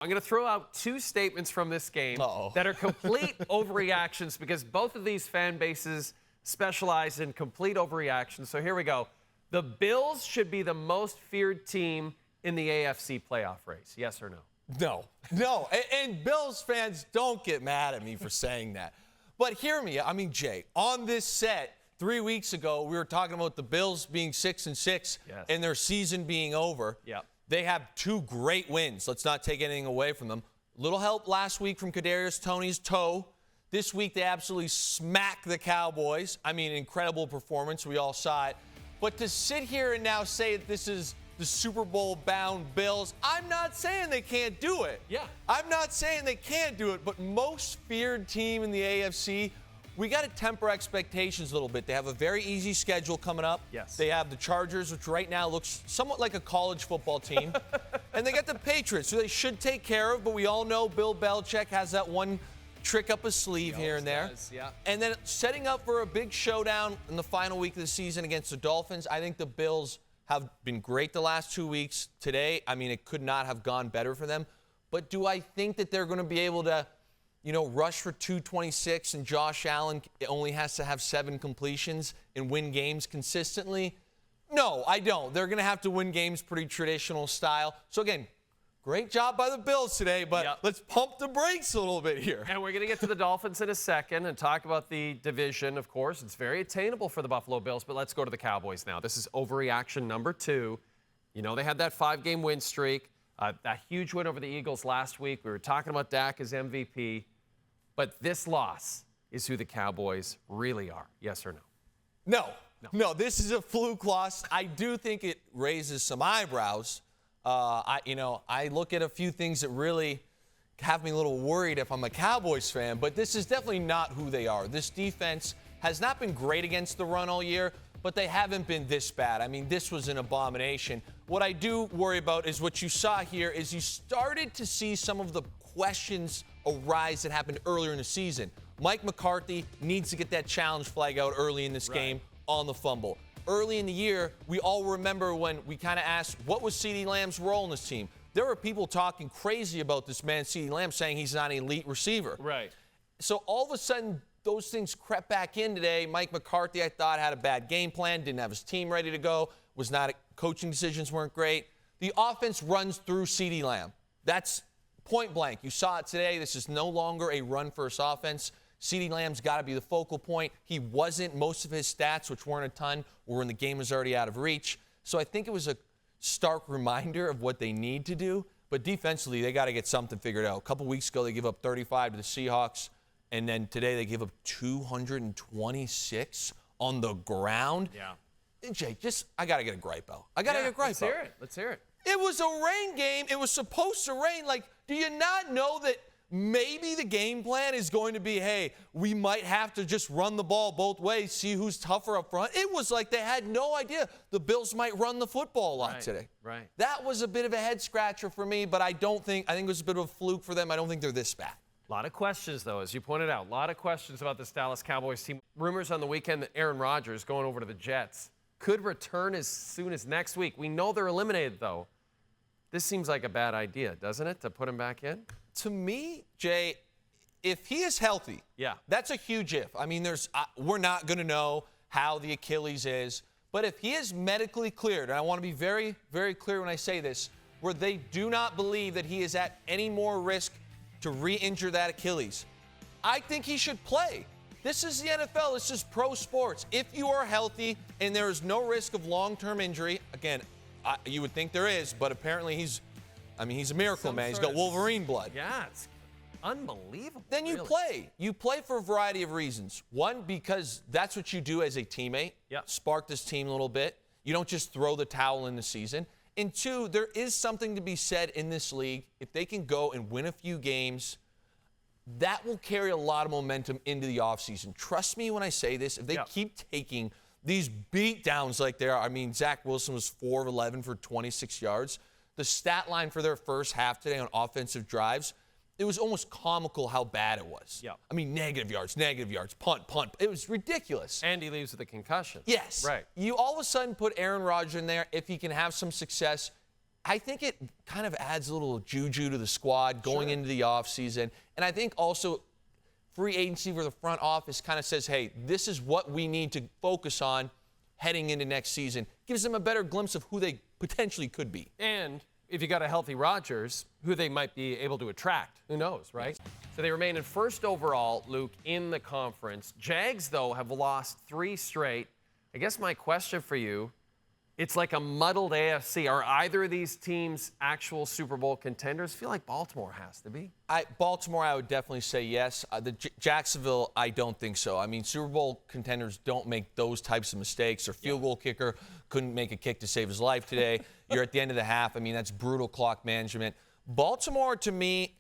I'm going to throw out two statements from this game that are complete overreactions because both of these fan bases specialize in complete overreactions. So here we go. The Bills should be the most feared team in the AFC playoff race. Yes or no? No. And Bills fans, don't get mad at me for saying that. But hear me. I mean, Jay, on this set 3 weeks ago, we were talking about the Bills being 6-6 and their season being over. Yep. They have two great wins. Let's not take anything away from them. Little help last week from Kadarius Toney's toe. This week, they absolutely smacked the Cowboys. I mean, incredible performance. We all saw it. But to sit here and now say that this is the Super Bowl-bound Bills, I'm not saying they can't do it. Yeah. I'm not saying they can't do it, but most feared team in the AFC, we got to temper expectations a little bit. They have a very easy schedule coming up. Yes. They have the Chargers, which right now looks somewhat like a college football team. And they got the Patriots, who they should take care of, but we all know Bill Belichick has that one trick up his sleeve here and there. Yeah. And then setting up for a big showdown in the final week of the season against the Dolphins. I think the Bills have been great the last 2 weeks. Today, I mean, it could not have gone better for them. But do I think that they're going to be able to, rush for 226 and Josh Allen only has to have 7 completions and win games consistently? No, I don't. They're going to have to win games pretty traditional style. So, again, great job by the Bills today, but let's pump the brakes a little bit here. And we're going to get to the Dolphins in a second and talk about the division, of course. It's very attainable for the Buffalo Bills, but let's go to the Cowboys now. This is overreaction number 2. They had that 5-game win streak, that huge win over the Eagles last week. We were talking about Dak as MVP, but this loss is who the Cowboys really are. Yes or no? No, this is a fluke loss. I do think it raises some eyebrows. I look at a few things that really have me a little worried if I'm a Cowboys fan, but this is definitely not who they are. This defense has not been great against the run all year, but they haven't been this bad. I mean, this was an abomination. What I do worry about is what you saw here is you started to see some of the questions arise that happened earlier in the season. Mike McCarthy needs to get that challenge flag out early in this game on the fumble. Early in the year, we all remember when we kind of asked, what was CeeDee Lamb's role in this team? There were people talking crazy about this man, CeeDee Lamb, saying he's not an elite receiver. Right. So all of a sudden, those things crept back in today. Mike McCarthy, I thought, had a bad game plan, didn't have his team ready to go, coaching decisions weren't great. The offense runs through CeeDee Lamb. That's point blank. You saw it today. This is no longer a run-first offense. CeeDee Lamb's got to be the focal point. He wasn't. Most of his stats, which weren't a ton, were when the game was already out of reach. So I think it was a stark reminder of what they need to do. But defensively, they got to get something figured out. A couple weeks ago, they give up 35 to the Seahawks. And then today, they give up 226 on the ground. Yeah. Jay, I got to get a gripe out. I got to get a gripe out. Let's hear it. It was a rain game. It was supposed to rain. Do you not know that maybe the game plan is going to be, hey, we might have to just run the ball both ways, see who's tougher up front? It was like they had no idea the Bills might run the football a lot today. Right. That was a bit of a head-scratcher for me, but I think it was a bit of a fluke for them. I don't think they're this bad. A lot of questions, though, as you pointed out. A lot of questions about this Dallas Cowboys team. Rumors on the weekend that Aaron Rodgers, going over to the Jets, could return as soon as next week. We know they're eliminated, though. This seems like a bad idea, doesn't it, to put him back in? To me, Jay, if he is healthy, that's a huge if. I mean, we're not going to know how the Achilles is. But if he is medically cleared, and I want to be very, very clear when I say this, where they do not believe that he is at any more risk to re-injure that Achilles, I think he should play. This is the NFL. This is pro sports. If you are healthy and there is no risk of long-term injury, again, you would think there is, but apparently he's a miracle, man. He's got Wolverine blood. Yeah, it's unbelievable. Then you play. You play for a variety of reasons. One, because that's what you do as a teammate. Spark this team a little bit. You don't just throw the towel in the season. And two, there is something to be said in this league. If they can go and win a few games, that will carry a lot of momentum into the offseason. Trust me when I say this. If they keep taking these beat downs like they are, I mean, Zach Wilson was 4 of 11 for 26 yards. The stat line for their first half today on offensive drives, it was almost comical how bad it was. I mean, negative yards, punt. It was ridiculous. And he leaves with a concussion. Yes. Right. You all of a sudden put Aaron Rodgers in there. If he can have some success, I think it kind of adds a little juju to the squad going into the offseason. And I think also free agency for the front office kind of says, hey, this is what we need to focus on heading into next season. Gives them a better glimpse of who they potentially could be. And if you got a healthy Rodgers, who they might be able to attract. Who knows, right? So they remain in first overall, Luke, in the conference. Jags, though, have lost 3 straight. I guess my question for you, it's like a muddled AFC. Are either of these teams actual Super Bowl contenders? I feel like Baltimore has to be. Baltimore, I would definitely say yes. Jacksonville, I don't think so. I mean, Super Bowl contenders don't make those types of mistakes. Their field goal kicker couldn't make a kick to save his life today. You're at the end of the half. I mean, that's brutal clock management. Baltimore, to me,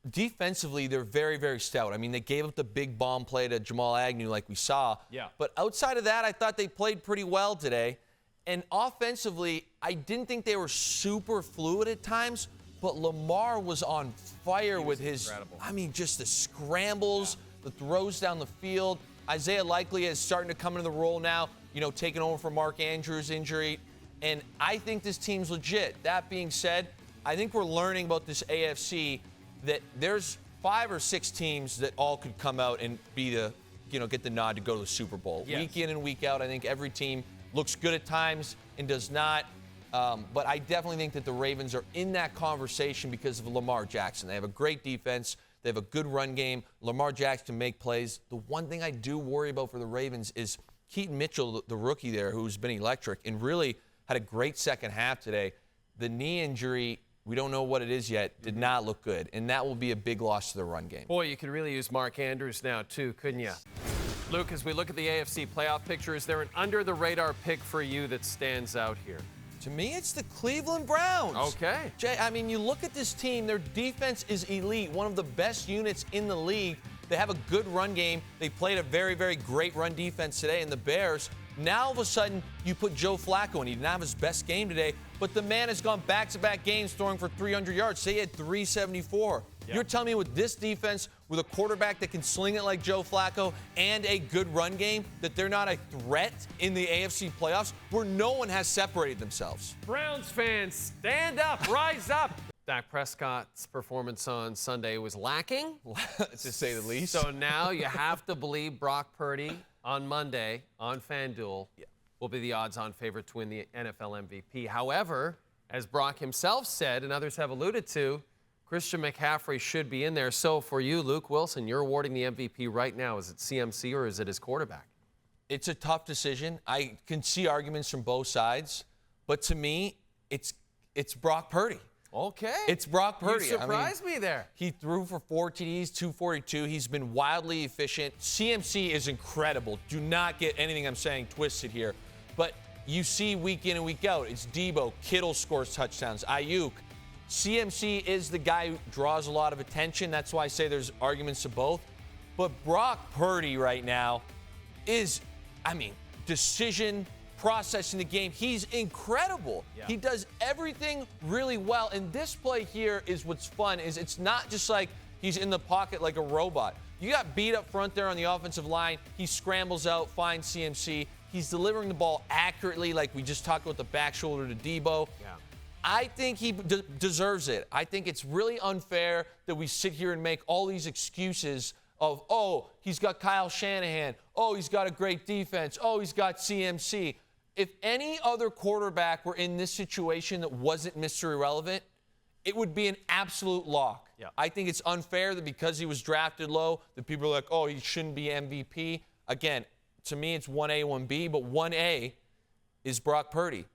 defensively, they're very, very stout. I mean, they gave up the big bomb play to Jamal Agnew like we saw. Yeah. But outside of that, I thought they played pretty well today. And offensively, I didn't think they were super fluid at times, but Lamar was on fire with his, incredible. I mean, just the scrambles, the throws down the field. Isaiah Likely is starting to come into the role now, you know, taking over for Mark Andrews' injury. And I think this team's legit. That being said, I think we're learning about this AFC that there's 5 or 6 teams that all could come out and be the, you know, get the nod to go to the Super Bowl. Yes. Week in and week out, I think every team looks good at times and does not. But I definitely think that the Ravens are in that conversation because of Lamar Jackson. They have a great defense. They have a good run game. Lamar Jackson can make plays. The one thing I do worry about for the Ravens is Keaton Mitchell, the rookie there, who's been electric and really had a great second half today. The knee injury, we don't know what it is yet, did not look good. And that will be a big loss to the run game. Boy, you could really use Mark Andrews now, too, couldn't you? Luke, as we look at the AFC playoff picture, is there an under-the-radar pick for you that stands out here? To me, it's the Cleveland Browns. Okay. Jay, I mean, you look at this team, their defense is elite, one of the best units in the league. They have a good run game. They played a very, very great run defense today, and the Bears, now all of a sudden, you put Joe Flacco in. He didn't have his best game today, but the man has gone back-to-back games throwing for 300 yards. Say he had 374. Yep. You're telling me with this defense, with a quarterback that can sling it like Joe Flacco and a good run game, that they're not a threat in the AFC playoffs where no one has separated themselves? Browns fans, stand up, rise up. Dak Prescott's performance on Sunday was lacking, to say the least. So now you have to believe Brock Purdy on Monday on FanDuel will be the odds-on favorite to win the NFL MVP. However, as Brock himself said, and others have alluded to, Christian McCaffrey should be in there. So for you, Luke Willson, you're awarding the MVP right now. Is it CMC or is it his quarterback? It's a tough decision. I can see arguments from both sides, but to me, it's Brock Purdy. Okay. It's Brock Purdy. You surprised me there. He threw for 4 TDs, 242. He's been wildly efficient. CMC is incredible. Do not get anything I'm saying twisted here. But you see week in and week out, it's Debo. Kittle scores touchdowns. Ayuk. CMC is the guy who draws a lot of attention. That's why I say there's arguments to both. But Brock Purdy right now is, I mean, decision, processing the game. He's incredible. Yeah. He does everything really well. And this play here is what's fun, is it's not just like he's in the pocket like a robot. You got beat up front there on the offensive line. He scrambles out, finds CMC. He's delivering the ball accurately, like we just talked about the back shoulder to Debo. Yeah. I think he deserves it. I think it's really unfair that we sit here and make all these excuses of, oh, he's got Kyle Shanahan. Oh, he's got a great defense. Oh, he's got CMC. If any other quarterback were in this situation that wasn't Mr. Irrelevant, it would be an absolute lock. Yeah. I think it's unfair that because he was drafted low, that people are like, oh, he shouldn't be MVP. Again, to me, it's 1A, 1B, but 1A is Brock Purdy.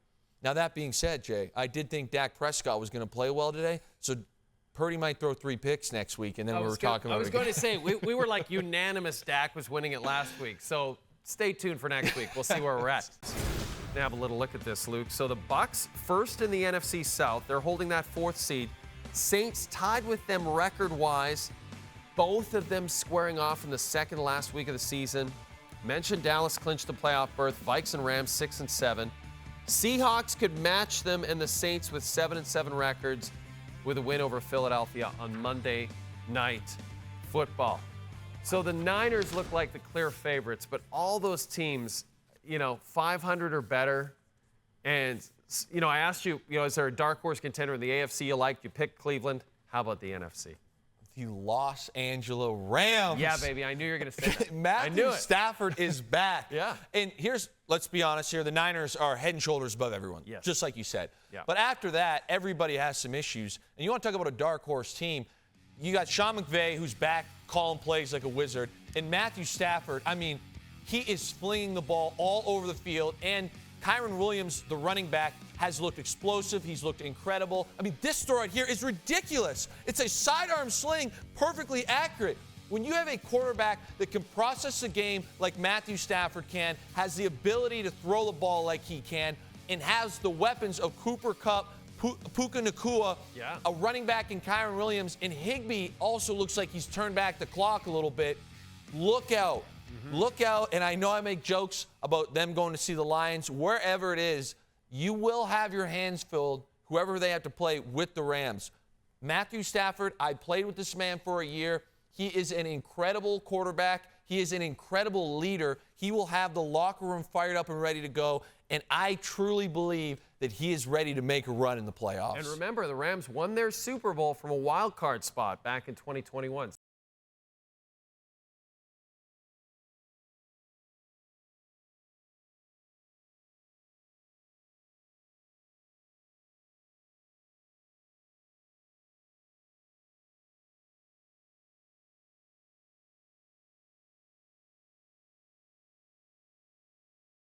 Now, that being said, Jay, I did think Dak Prescott was going to play well today, so Purdy might throw 3 picks next week, and then we were talking about it. I was going to say, we were like unanimous Dak was winning it last week, so stay tuned for next week. We'll see where we're at. Now have a little look at this, Luke. So the Bucs first in the NFC South. They're holding that 4th seed. Saints tied with them record-wise. Both of them squaring off in the second to last week of the season. Mentioned Dallas clinched the playoff berth. Vikes and Rams 6 and 7. Seahawks could match them and the Saints with 7 and 7 records with a win over Philadelphia on Monday Night Football. So the Niners look like the clear favorites, but all those teams, you know, 500 or better, And, I asked you, is there a dark horse contender in the AFC you liked? You picked Cleveland. How about the NFC? The Los Angeles Rams. Yeah, baby, I knew you were going to say that. Matthew Stafford is back. Yeah. And let's be honest here, the Niners are head and shoulders above everyone, yes. just like you said. Yeah. But after that, everybody has some issues. And you want to talk about a dark horse team, you got Sean McVay, who's back calling plays like a wizard, and Matthew Stafford, he is flinging the ball all over the field, and Kyren Williams, the running back, has looked explosive. He's looked incredible. This throw right here is ridiculous. It's a sidearm sling, perfectly accurate. When you have a quarterback that can process the game like Matthew Stafford can, has the ability to throw the ball like he can, and has the weapons of Cooper Kupp, Puka Nacua, a running back in Kyren Williams, and Higbee also looks like he's turned back the clock a little bit. Look out. Look out, and I know I make jokes about them going to see the Lions. Wherever it is, you will have your hands filled, whoever they have to play, with the Rams. Matthew Stafford, I played with this man for a year. He is an incredible quarterback. He is an incredible leader. He will have the locker room fired up and ready to go, and I truly believe that he is ready to make a run in the playoffs. And remember, the Rams won their Super Bowl from a wild card spot back in 2021.